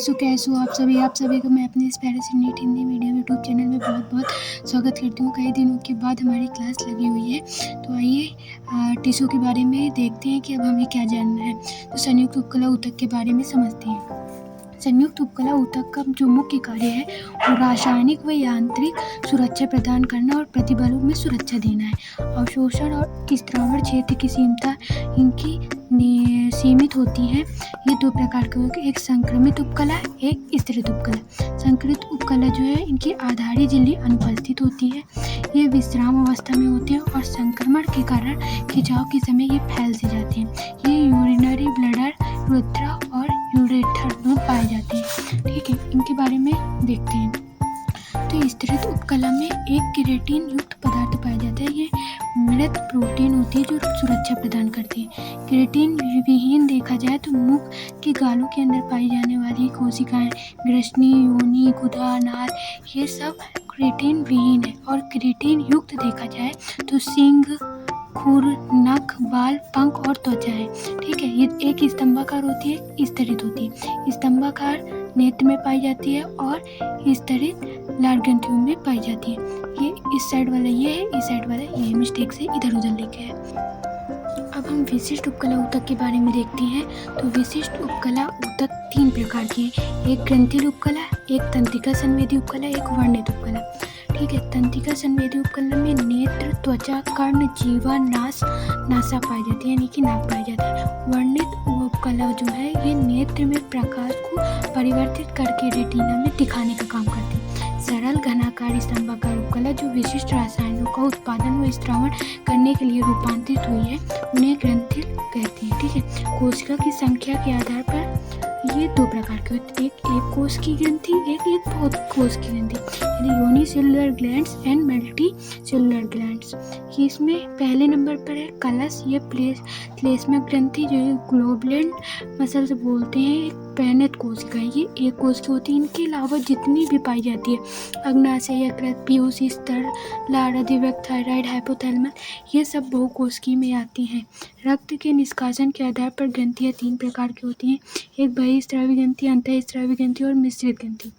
सो कैसे हो आप सभी को मैं अपने इस प्यारे से NEET Hindi medium YouTube channel में बहुत स्वागत करती हूँ। कई दिनों के बाद हमारी क्लास लगी हुई है, तो आइए टिश्यू के बारे में देखते हैं कि अब हमें क्या जानना है। तो संयुक्त उपकला ऊतक के बारे में समझते हैं। संयुक्त उपकला ऊतक का जो मुख्य कार्य है वो रासायनिक व यांत्रिक सुरक्षा प्रदान करना और प्रतिबलों में सुरक्षा देना है। अवशोषण और स्त्रावण क्षेत्र की सीमता इनकी सीमित होती है। ये दो प्रकार के होते हैं, एक संक्रमित उपकला, एक स्तरित उपकला। संक्रमित उपकला जो है इनकी आधारी झिल्ली अनुपस्थित होती है, ये विश्राम अवस्था में होते हैं और संक्रमण के कारण खिंचाव के समय ये फैल से जाते हैं। ये यूरिनरी ब्लैडर, यूरेथ्रा और यूरेटर में पाए जाते हैं। ठीक है, इनके बारे में देखते हैं। तो स्तरित उपकला में एक केराटिन युक्त पदार्थ पाया जाता है। ये मृत प्रोटीन होती है जो सुरक्षा प्रदान करती है। केराटिन विहीन देखा जाए तो मुख के गालों के अंदर पाई जाने वाली कोशिकाएं, ग्रसनी, योनि, गुदा, नाल, ये सब केराटिन विहीन है। और केराटिन युक्त देखा जाए तो सींग, खुर, नख, बाल, पंख और त्वचा है। ठीक है, ये एक स्तंभाकार होती है, स्तरित होती है। स्तंभाकार नेत्र में पाई जाती है और स्तरित लार ग्रंथियों में पाई जाती है। ये इस साइड वाला ये है, इस साइड वाला ये, मिस्टेक से इधर उधर लिखे है। अब हम विशिष्ट उपकला ऊतक के बारे में देखते हैं। तो विशिष्ट उपकला ऊतक तीन प्रकार की है, एक ग्रंथिल उपकला, एक तंत्रिका संवेदी उपकला, एक वर्णित उपकला। ठीक है, तंत्रिका संवेदी उपकला में नेत्र, त्वचा, कर्ण, जीवा, नासा पाई जाती है, यानी कि नाक पाई जाती है। वर्णित उपकला जो है ये नेत्र में प्रकाश को परिवर्तित करके रेटिना में दिखाने का काम करती है। सरल घनाकार स्तंभाकार उपकला जो विशिष्ट रसायनों का उत्पादन व स्त्रावण करने के लिए रूपांतरित हुई है, उन्हें ग्रंथिल कहते हैं। ठीक है, कोशिका की संख्या के आधार पर ये दो प्रकार के होते हैं, एक कोश की ग्रंथि, एक बहुत कोश की ग्रंथि, यानी unicellular glands and multi cellular glands. ये इसमें पहले नंबर पर है कलश, ये प्लेस्मा ग्रंथि जो ग्लोबुलेंट मसल से बोलते हैं, एक पैनेट कोशिका है, ये एक कोश की होती है। इनके अलावा जितनी भी पाई जाती है अग्नाशय, यकृत, पीयूष स्तर, लार, अधिवृक्क, थायराइड, हाइपोथैलेमस, ये सब बहुकोशिकीय में आती हैं। रक्त के निष्कासन के आधार पर ग्रंथियाँ तीन प्रकार की होती हैं, एक बहिस्रावी ग्रंथि, अंतःस्रावी ग्रंथि और मिश्रित ग्रंथि।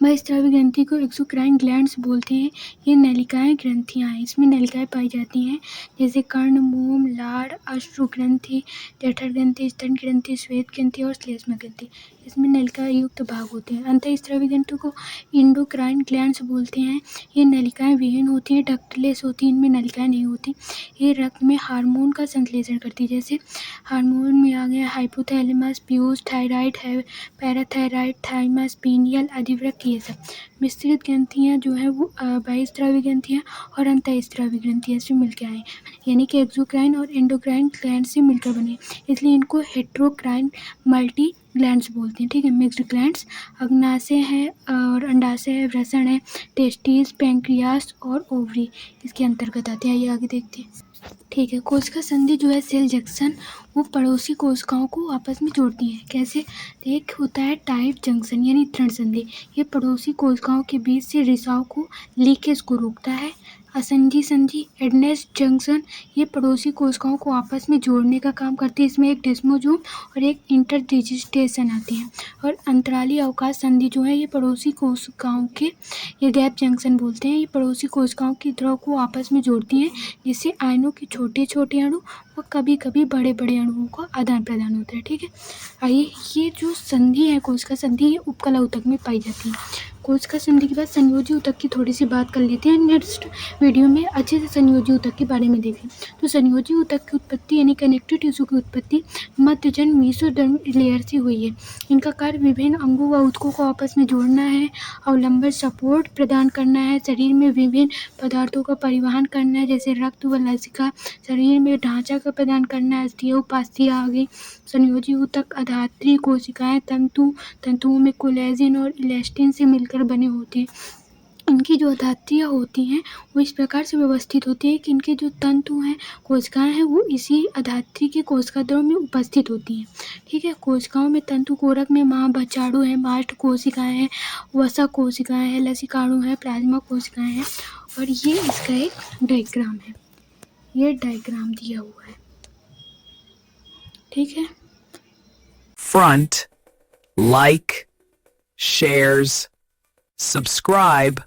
बहिस्रावी ग्रंथि को एक्सोक्राइन ग्लैंड्स बोलते हैं। ये नलिकाएं ग्रंथियां हैं, इसमें नलिकाएं पाई जाती हैं जैसे कर्ण, मोम, लार, अश्रु ग्रंथि, जठर ग्रंथि, स्तन ग्रंथि, श्वेत ग्रंथि और श्लेष्मा ग्रंथि, इसमें नलिका युक्त भाग होते हैं। अंतःस्रावी ग्रंथि को इंडोक्राइन ग्लैंड्स बोलते हैं। ये नलिकाएं विहीन होती हैं, डक्टलेस होती हैं, इनमें नलिकाएं नहीं होती। ये रक्त में हार्मोन का संश्लेषण करती है, जैसे हार्मोन में आ गया हाइपोथैलेमस, पीयूष, थायराइड है, पैराथायराइड, थाइमस, पीनियल, अधिवृक्क, ये सब। मिश्रित ग्रंथियाँ जो है वो बहिस्रावी ग्रंथियाँ और अंतःस्रावी ग्रंथियाँ से मिलकर आए, यानी कि एक्सोक्राइन और एंडोक्राइन ग्लैंड से मिलकर बने, इसलिए इनको हेट्रोक्राइन मल्टी ग्लैंड्स बोलते हैं। ठीक है, मिक्स्ड ग्लैंड्स अग्नाशय है और अंडाशय है, वृषण है, टेस्टिस, पैंक्रियास और ओवरी इसके अंतर्गत आते हैं। आइए आगे देखते हैं। ठीक है, कोशिका संधि जो है सेल जंक्शन, वो पड़ोसी कोशिकाओं को आपस में जोड़ती हैं। कैसे? एक होता है टाइप जंक्शन यानी तृण संधि, ये पड़ोसी कोशिकाओं के बीच से रिसाव को, लीकेज को रोकता है। असंधि संधि एडनेस जंक्शन, ये पड़ोसी कोशिकाओं को आपस में जोड़ने का काम करती है, इसमें एक डेस्मोजोम और एक इंटरडिजिटेशन आते हैं। और अंतराली अवकाश संधि जो है ये पड़ोसी कोशिकाओं के, ये गैप जंक्शन बोलते हैं, ये पड़ोसी कोशिकाओं की द्रव को आपस में जोड़ती हैं, जिससे आयनों के छोटे छोटे अणु व कभी कभी बड़े बड़े अणुओं का आदान प्रदान होता है। ठीक है, आइए ये जो संधि है कोशिका संधि, ये उपकला ऊतक में पाई जाती है। कोशिका संधि के बाद संयोजी ऊतक की थोड़ी सी बात कर लेते हैं। नेक्स्ट वीडियो में अच्छे से संयोजी ऊतक के बारे में देखें। तो संयोजी ऊतक की उत्पत्ति यानी कनेक्टिव टिश्यू की उत्पत्ति मध्यजन मेसोडर्म लेयर से हुई है। इनका कार्य विभिन्न अंगों व ऊतकों को आपस में जोड़ना है, अवलंबन सपोर्ट प्रदान करना है, शरीर में विभिन्न पदार्थों का परिवहन करना है जैसे रक्त व लसिका, शरीर में ढांचा का प्रदान करना है, अस्थियां उपास्थियां आ गई। संयोजी ऊतक अधात्री कोशिकाएं तंतुओं में कोलेजन और इलास्टिन से मिलकर बने होते हैं। इनकी जो अधात्रियाँ होती हैं वो इस प्रकार से व्यवस्थित होती है कि इनके जो तंतु हैं, कोशिकाएं हैं, वो इसी अधात्री के कोशिका द्रव में उपस्थित होती हैं। ठीक है, कोशिकाओं में तंतु कोरक में माँ बचाड़ू है, मास्ट कोशिकाएं हैं, वसा कोशिकाएं हैं, लसिकाणु है, प्लाज्मा कोशिकाएं हैं। और ये इसका एक डायग्राम है, ये डायग्राम दिया हुआ है। ठीक है, front, like, shares, subscribe,